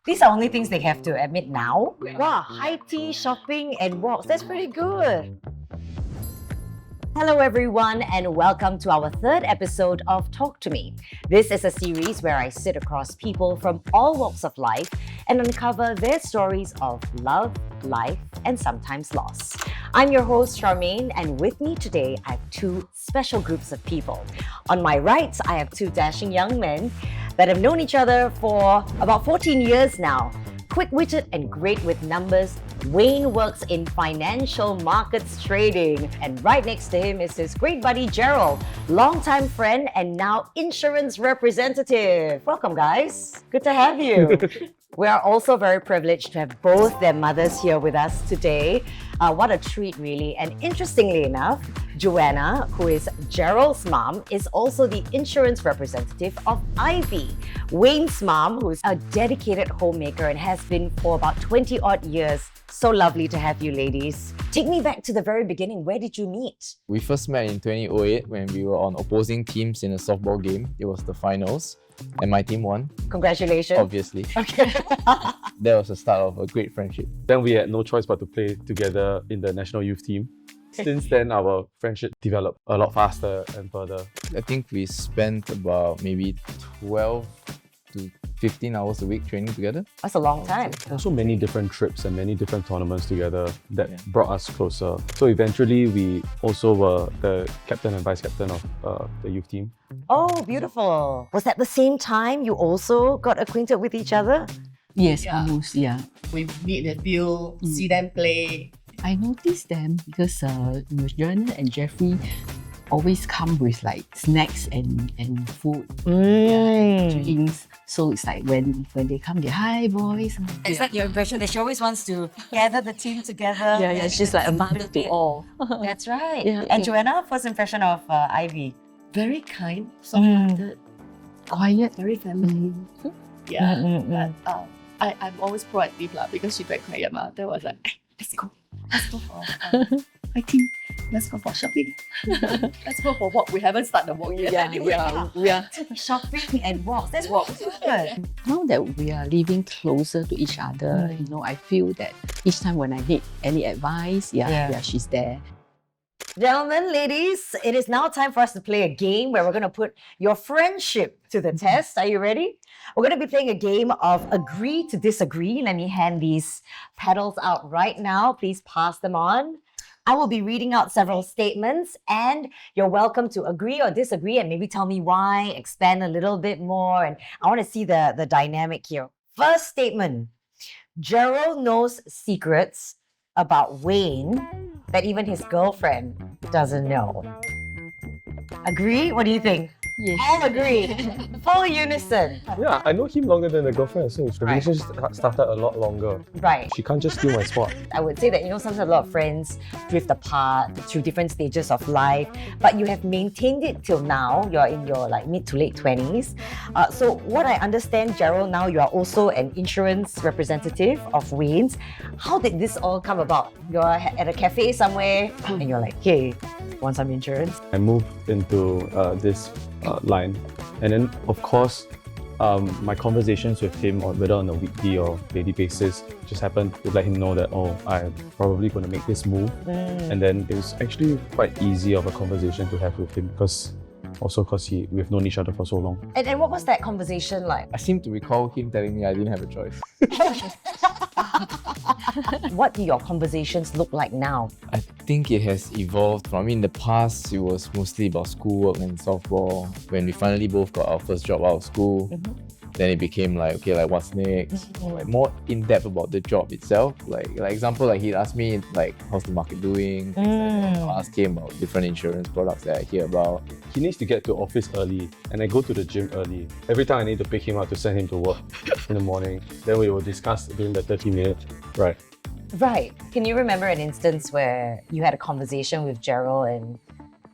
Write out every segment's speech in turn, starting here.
These are only things they have to admit now. Wow, high tea, shopping and walks. That's pretty good. Hello everyone and welcome to our third episode of Talk to Me. This is a series where I sit across people from all walks of life and uncover their stories of love, life and sometimes loss. I'm your host Charmaine and with me today I have two special groups of people. On my right, I have two dashing young men that have known each other for about 14 years now. Quick-witted and great with numbers, Wayne works in financial markets trading. And right next to him is his great buddy Jerel, longtime friend and now insurance representative. Welcome guys, good to have you. We are also very privileged to have both their mothers here with us today. What a treat really. And interestingly enough, Juanna, who is Jerel's mom, is also the insurance representative of Ivy, Wayne's mom, who's a dedicated homemaker and has been for about 20 odd years. So lovely to have you ladies. Take me back to the very beginning. Where did you meet? We first met in 2008 when we were on opposing teams in a softball game. It was the finals and my team won. Congratulations. Obviously. Okay. That was the start of a great friendship. Then we had no choice but to play together in the national youth team. Since then, our friendship developed a lot faster and further. I think we spent about maybe 12 to 15 hours a week training together. That's a long time. Also many different trips and many different tournaments together that brought us closer. So eventually, we also were the captain and vice captain of the youth team. Oh, beautiful. Was that the same time you also got acquainted with each other? Yes, almost, yeah. We meet the field, see them play. I noticed them because Joanna and Jeffrey always come with like snacks and food, drinks. So it's like when they come, they hi boys. Is that your impression that she always wants to gather the team together? Yeah, she's like a mother to all. That's right. Yeah, And Joanna, first impression of Ivy? Very kind, soft-hearted, Quiet. very family. Yeah, Mm. but I'm always proactive lah because she's very quiet ma. That was like, let's go for hiking, let's go for shopping, let's go for walk. We haven't started the walk yet. We are. Shopping and walks. That's what good. Now that we are living closer to each other, I feel that each time when I need any advice, she's there. Gentlemen, ladies, it is now time for us to play a game where we're going to put your friendship to the test. Are you ready? We're going to be playing a game of agree to disagree. Let me hand these pedals out right now. Please pass them on. I will be reading out several statements and you're welcome to agree or disagree and maybe tell me why, expand a little bit more. And I want to see the dynamic here. First statement, Jerel knows secrets about Wayne that even his girlfriend doesn't know. Agree? What do you think? Yes. All agree. Full unison. Yeah, I know him longer than the girlfriend, so the Right. relationship started a lot longer. Right. She can't just steal my spot. I would say that, sometimes a lot of friends drift apart through different stages of life, but you have maintained it till now. You're in your mid to late 20s. So what I understand, Jerel, now you are also an insurance representative of Wayne's. How did this all come about? You're at a cafe somewhere and you're like, hey, want some insurance? I moved into this line, and then of course my conversations with him, whether on a weekly or daily basis, just happened to let him know that I'm probably going to make this move. And then it was actually quite easy of a conversation to have with him because we've known each other for so long. And what was that conversation like? I seem to recall him telling me I didn't have a choice. What do your conversations look like now? I think it has evolved from, in the past, it was mostly about schoolwork and softball. When we finally both got our first job out of school, then it became like, okay, like what's next? Like more in-depth about the job itself. Like example, he'd ask me how's the market doing? I'll ask him about different insurance products that I hear about. He needs to get to office early, and I go to the gym early. Every time I need to pick him up to send him to work in the morning, then we will discuss during the 30 minutes. Right. Right. Can you remember an instance where you had a conversation with Jerel and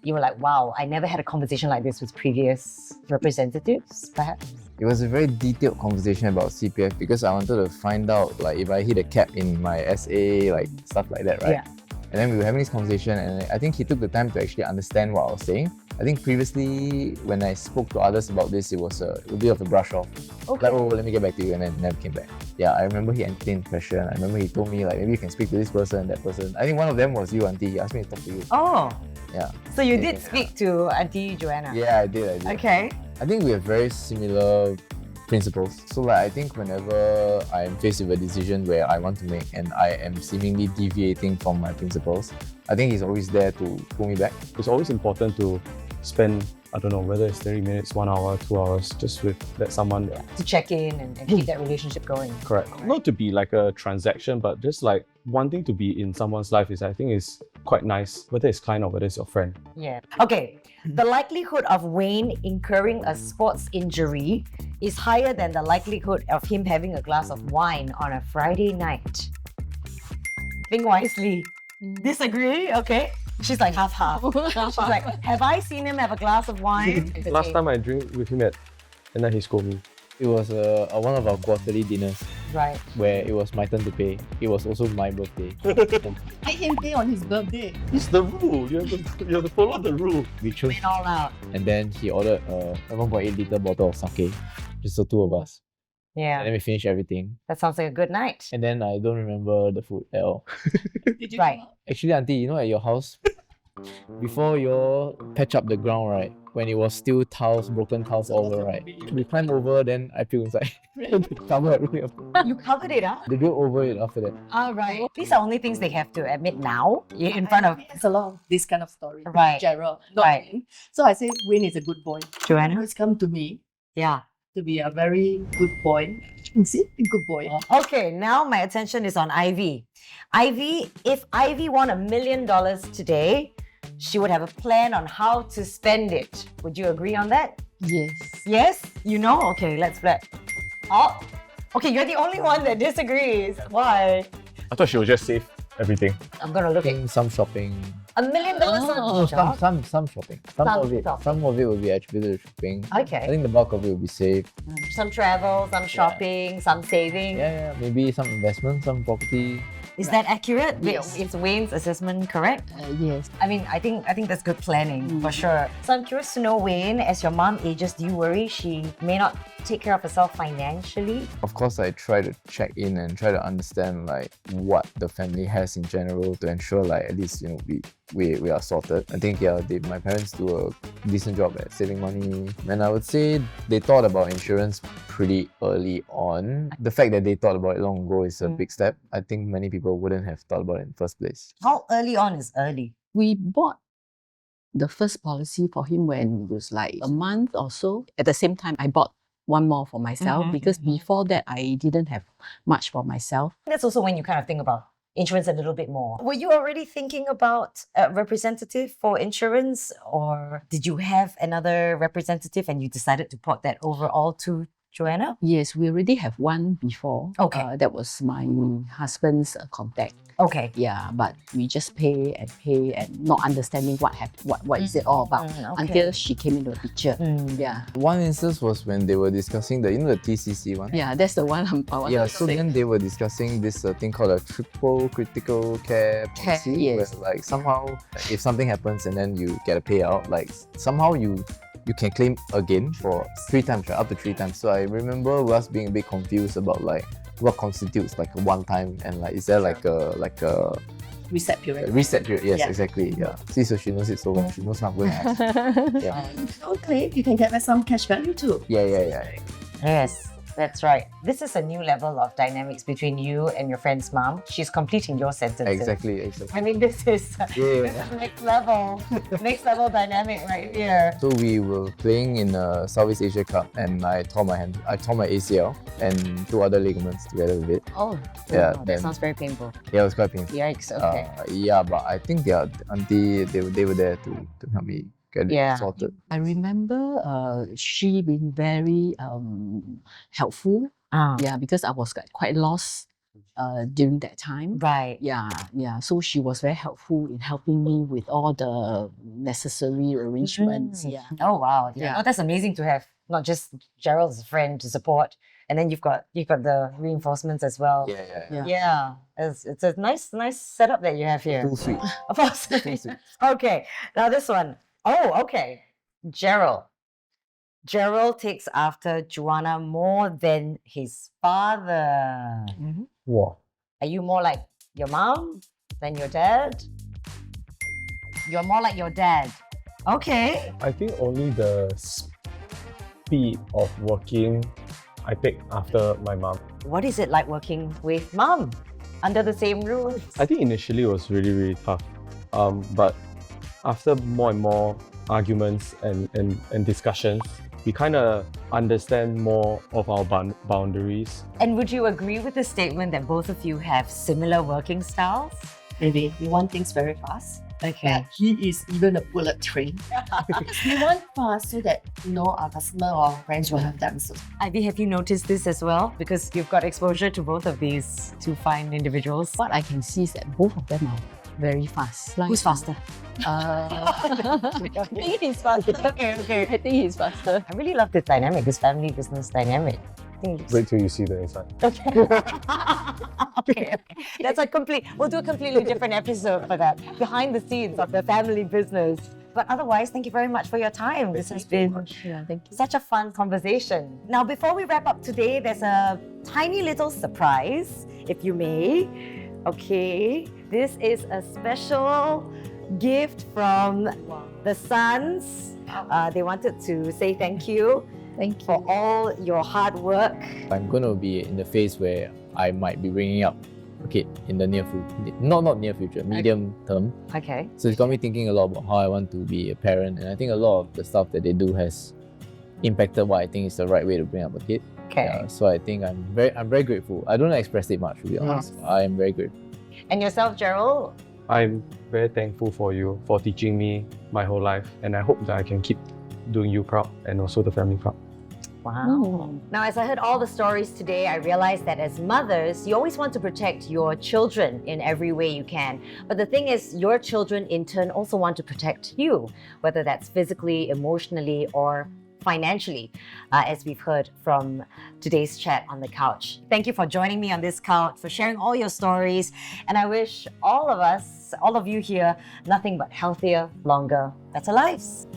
you were like, wow, I never had a conversation like this with previous representatives, perhaps? It was a very detailed conversation about CPF because I wanted to find out if I hit a cap in my SA, stuff like that, right? Yeah. And then we were having this conversation and I think he took the time to actually understand what I was saying. I think previously when I spoke to others about this, it was a bit of a brush off. Okay. Like, oh, let me get back to you, and then never came back. Yeah, I remember he entertained the question. I remember he told me like maybe you can speak to this person, that person. I think one of them was you, Auntie. He asked me to talk to you. Oh, Yeah. so you did speak to Auntie Joanna? Yeah, I did. Okay. I think we have very similar principles. So like I think whenever I'm faced with a decision where I want to make and I am seemingly deviating from my principles, I think he's always there to pull me back. It's always important to spend, I don't know, whether it's 30 minutes, 1 hour, 2 hours, just with that someone. To check in and keep that relationship going. Correct. Not to be like a transaction, but just like wanting to be in someone's life is, I think, is quite nice, whether it's client or whether it's your friend. Yeah. Okay. The likelihood of Wayne incurring a sports injury is higher than the likelihood of him having a glass of wine on a Friday night. Think wisely. Disagree? Okay. She's like half. She's like, have I seen him have a glass of wine? Last time I drink with him and then he scolded me. It was one of our quarterly dinners Right. where it was my turn to pay. It was also my birthday. Make him pay on his birthday. It's the rule. You have to follow the rule. We chose, Went all out. and then he ordered a 1.8 liter bottle of sake, just the two of us. And Yeah. then we finished everything. That sounds like a good night. And then I don't remember the food at all. Did you Right. come out? Actually, Auntie, you know at your house, before you all patch up the ground, right? When it was still tiles, broken tiles all over, right? We climb over, then I feel inside. Cover everything up. You covered it, huh? They do over it after that. All right. These are only things they have to admit now in front of There's a lot of this kind of story. Right. Jerel, not Right. Wayne. So I say Wayne is a good boy. Joanna. Always come to me Yeah. to be a very good boy. You see, a good boy. Okay, now my attention is on Ivy. Ivy, if Ivy won $1 million today, she would have a plan on how to spend it. Would you agree on that? Yes. Yes? You know? Okay, let's flip. Oh, okay, you're the only one that disagrees. Why? I thought she would just save everything. I'm gonna look at Think some shopping. $1 million on Some shopping. Some of it. shopping. Some of it will be attributed to shopping. I Okay. think the bulk of it will be saved. Some travel, some shopping, some saving. Yeah, maybe some investment, some property. Is that accurate? Yes. Is Wayne's assessment correct? Yes. I mean, I think that's good planning for sure. So I'm curious to know, Wayne, as your mom ages, do you worry she may not take care of herself financially? Of course, I try to check in and try to understand like what the family has in general to ensure like at least we are sorted. I think my parents do a decent job at saving money, and I would say they thought about insurance pretty early on. The fact that they thought about it long ago is a big step. I think many people wouldn't have thought about it in the first place. How early on is early? We bought the first policy for him when it was like a month or so. At the same time, I bought one more for myself because before that, I didn't have much for myself. That's also when you kind of think about insurance a little bit more. Were you already thinking about a representative for insurance, or did you have another representative and you decided to port that over all to Joanna? Yes, we already have one before. Okay. That was my husband's contact. Okay. Yeah, but we just pay and not understanding what is it all about okay. until she came into the picture. Yeah. One instance was when they were discussing the TCC one. Yeah, that's the one I wanted Yeah, to so say. then they were discussing this thing called a triple critical care policy, yes. where like somehow if something happens and then you get a payout, like somehow you can claim again for 3 times, right? Up to 3 times. So I remember us being a bit confused about like what constitutes like a one time and like is there like a Reset period. reset period? Yes, Yeah. exactly. Yeah. See, so she knows it so well. She knows not going to ask. Yeah. Don't claim, you can get back some cash value too. Yeah. Yes, that's right. This is a new level of dynamics between you and your friend's mom. She's completing your sentences. Exactly. I mean, this is Yeah. next level dynamic right here. So we were playing in a Southeast Asia Cup and I tore my ACL and 2 other ligaments together with it. Oh, Yeah, that then- sounds very painful. Yeah, it was quite painful. Yikes. Okay. Yeah, but I think their auntie, they were there to help me get Yeah. it sorted. I remember she been very helpful. Yeah, because I was quite lost during that time. Right. Yeah. So she was very helpful in helping me with all the necessary arrangements. Yeah. Oh wow. Yeah. Oh, that's amazing to have not just Jerel as a friend to support, and then you've got the reinforcements as well. Yeah. Yeah. It's a nice setup that you have here. Too sweet. Of course. Too sweet. Okay. Now this one. Oh, okay. Jerel. Jerel takes after Juanna more than his father. Wow. Are you more like your mom than your dad? You're more like your dad. Okay. I think only the speed of working I take after my mom. What is it like working with mom under the same roof? I think initially it was really, really tough. But after more and more arguments and discussions, we kind of understand more of our boundaries. And would you agree with the statement that both of you have similar working styles? Maybe we want things very fast. Okay. But he is even a bullet train. We want fast so that our customer or friends will have the answers. Ivy, have you noticed this as well? Because you've got exposure to both of these two fine individuals. What I can see is that both of them are very fast. Like, Who's faster? I think he's faster. Okay. I think he's faster. I really love this dynamic, this family business dynamic. I think it's- Wait till you see the inside. okay. That's we'll do a completely different episode for that. Behind the scenes of the family business. But otherwise, thank you very much for your time. This has been Yeah, thank you. such a fun conversation. Now, before we wrap up today, there's a tiny little surprise, if you may. Okay, this is a special gift from the sons. They wanted to say thank you Thank you. for all your hard work. I'm going to be in the phase where I might be bringing up a kid in the near future, not near future, medium term. Okay. So it's got me thinking a lot about how I want to be a parent, and I think a lot of the stuff that they do has impacted what I think is the right way to bring up a kid. Okay. Yeah, so I think I'm very grateful. I don't express it much, to be honest. I am very grateful. And yourself, Jerel? I'm very thankful for you for teaching me my whole life, and I hope that I can keep doing you proud and also the family proud. Wow. Now, as I heard all the stories today, I realized that as mothers, you always want to protect your children in every way you can. But the thing is, your children in turn also want to protect you, whether that's physically, emotionally, or financially, as we've heard from today's chat on the couch. Thank you for joining me on this couch, for sharing all your stories. And I wish all of us, all of you here, nothing but healthier, longer, better lives.